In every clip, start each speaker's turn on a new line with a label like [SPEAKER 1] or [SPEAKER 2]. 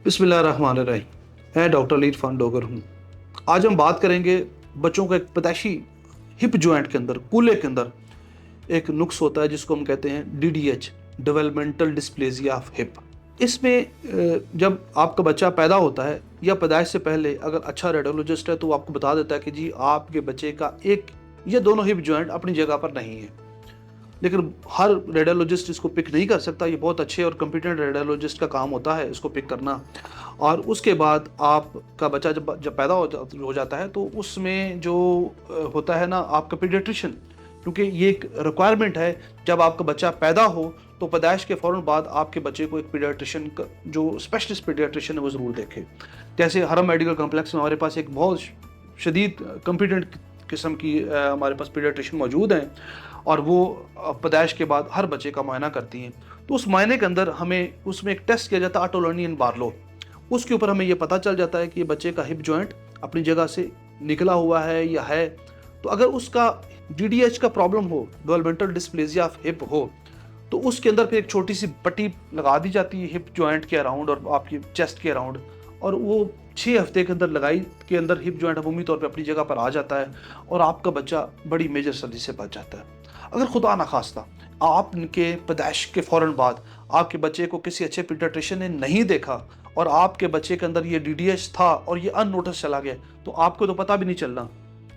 [SPEAKER 1] बिस्मिल्लाहिर्रहमानिर्रहीम। मैं डॉक्टर अली इरफान डोगर हूँ। आज हम बात करेंगे बच्चों का एक पैदाइशी हिप जॉइंट के अंदर, कूल्हे के अंदर एक नुक्स होता है जिसको हम कहते हैं DDH, developmental dysplasia of hip. इसमें जब आपका बच्चा पैदा होता है या पैदाइश से पहले अगर अच्छा रेडियोलॉजिस्ट है तो वो आपको बता देता है कि जी आपके बच्चे का एक या दोनों हिप जॉइंट अपनी जगह पर नहीं है। लेकिन हर रेडियोलॉजिस्ट इसको पिक नहीं कर सकता। ये बहुत अच्छे और कॉम्पिटेंट रेडियोलॉजिस्ट का काम होता है इसको पिक करना। और उसके बाद आपका बच्चा जब पैदा हो जाता है तो उसमें जो होता है ना आपका पीडियाट्रिशियन, क्योंकि ये एक रिक्वायरमेंट है जब आपका बच्चा पैदा हो तो पैदाइश के फ़ौरन बाद आपके बच्चे को एक पीडियाट्रिशियन जो स्पेशलिस्ट पीडियाट्रिशियन है वो ज़रूर देखे। जैसे हरम मेडिकल कम्प्लेक्स में हमारे पास एक बहुत शदीद कॉम्पिटेंट किस्म की हमारे पास पीडियाट्रिशियन मौजूद हैं और वो पैदाइश के बाद हर बच्चे का मुआयना करती हैं। तो उस मुआयने के अंदर हमें उसमें एक टेस्ट किया जाता है ऑटोलोनी बार्लो। उसके ऊपर हमें ये पता चल जाता है कि ये बच्चे का हिप जॉइंट अपनी जगह से निकला हुआ है या है। तो अगर उसका DDH का प्रॉब्लम हो, डेवलपमेंटल डिस्प्लेसिया ऑफ हिप हो, तो उसके अंदर फिर एक छोटी सी पट्टी लगा दी जाती है हिप जॉइंट के अराउंड और आपकी चेस्ट के अराउंड, और वो 6 हफ्ते के अंदर लगाई के अंदर हिप जॉइंट अमूमी तौर पे अपनी जगह पर आ जाता है और आपका बच्चा बड़ी मेजर सर्जरी से बच जाता है। अगर खुदा ना खास्ता आपके पैदाइश के फ़ौरन बाद आपके बच्चे को किसी अच्छे पीडियाट्रिशियन ने नहीं देखा और आपके बच्चे के अंदर ये DDH था और ये अननोटिस चला गया, तो आपको तो पता भी नहीं चलना,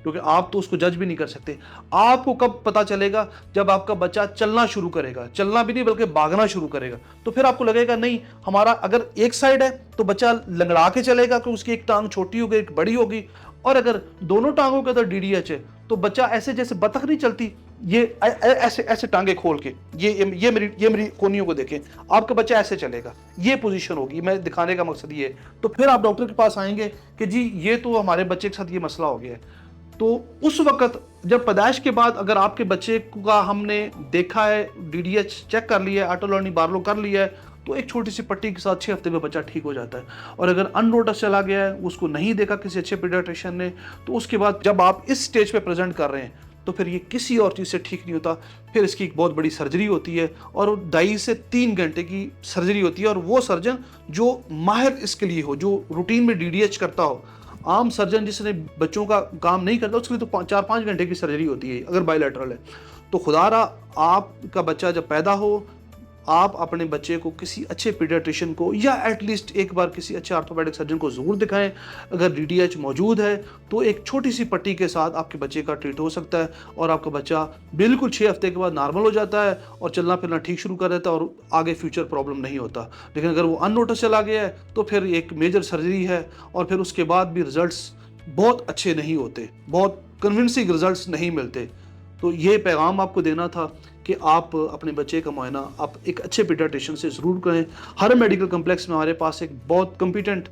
[SPEAKER 1] क्योंकि आप तो उसको जज भी नहीं कर सकते। आपको कब पता चलेगा? जब आपका बच्चा चलना शुरू करेगा, चलना भी नहीं बल्कि भागना शुरू करेगा। तो फिर आपको लगेगा नहीं, हमारा अगर एक साइड है तो बच्चा लंगड़ा के चलेगा क्योंकि उसकी एक टांग छोटी होगी एक बड़ी होगी, और अगर दोनों टांगों के अंदर DDH है तो बच्चा ऐसे जैसे बतख नहीं चलती, ये ऐसे ऐसे टांगे खोल के ये मेरी कोनियों को देखें, आपका बच्चा ऐसे चलेगा, ये पोजीशन होगी। मैं दिखाने का मकसद ये है। तो फिर आप डॉक्टर के पास आएंगे कि जी ये तो हमारे बच्चे के साथ ये मसला हो गया है। तो उस वक्त जब पैदाइश के बाद अगर आपके बच्चे का हमने देखा है, DDH चेक कर लिया है, ऑटोलोनी बार्लो कर लिया है, तो एक छोटी सी पट्टी के साथ 6 हफ्ते में बच्चा ठीक हो जाता है। और अगर अननोटिस चला गया है, उसको नहीं देखा किसी अच्छे पीडियाट्रिशियन ने, तो उसके बाद जब आप इस स्टेज पे प्रेजेंट कर रहे हैं तो फिर ये किसी और चीज़ से ठीक नहीं होता। फिर इसकी एक बहुत बड़ी सर्जरी होती है और 2.5 से 3 घंटे की सर्जरी होती है, और वो सर्जन जो माहिर इसके लिए हो, जो रूटीन में DDH करता हो। आम सर्जन जिसने बच्चों का काम नहीं करता उसके लिए तो 4-5 घंटे की सर्जरी होती है अगर बायलैटरल है। तो खुदारा आपका बच्चा जब पैदा हो, आप अपने बच्चे को किसी अच्छे पीडियाट्रिशियन को या एटलीस्ट एक बार किसी अच्छे ऑर्थोपेडिक सर्जन को ज़रूर दिखाएं। अगर DDH मौजूद है तो एक छोटी सी पट्टी के साथ आपके बच्चे का ट्रीट हो सकता है और आपका बच्चा बिल्कुल 6 हफ्ते के बाद नॉर्मल हो जाता है और चलना फिरना ठीक शुरू कर देता है और आगे फ्यूचर प्रॉब्लम नहीं होता। लेकिन अगर वो अननोटिस चला गया है तो फिर एक मेजर सर्जरी है और फिर उसके बाद भी रिजल्ट्स बहुत अच्छे नहीं होते, बहुत कन्विंसिंग रिजल्ट्स नहीं मिलते। तो ये पैगाम आपको देना था कि आप अपने बच्चे का मुआयना आप एक अच्छे पीडियाट्रिशियन से ज़रूर करें। हर मेडिकल कम्प्लेक्स में हमारे पास एक बहुत कॉम्पिटेंट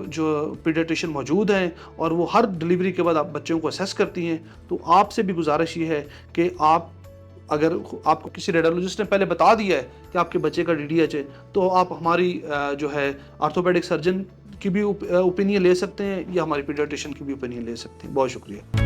[SPEAKER 1] जो पीडियाट्रिशियन मौजूद हैं और वो हर डिलीवरी के बाद आप बच्चों को असेस करती हैं। तो आपसे भी गुजारिश ये है कि आप अगर आपको किसी रेडियोलॉजिस्ट ने पहले बता दिया है कि आपके बच्चे का DDH है तो आप हमारी जो है ऑर्थोपेडिक सर्जन की भी ओपिनियन ले सकते हैं या हमारी पीडियाट्रिशियन की भी ओपिनियन ले सकते हैं। बहुत शुक्रिया।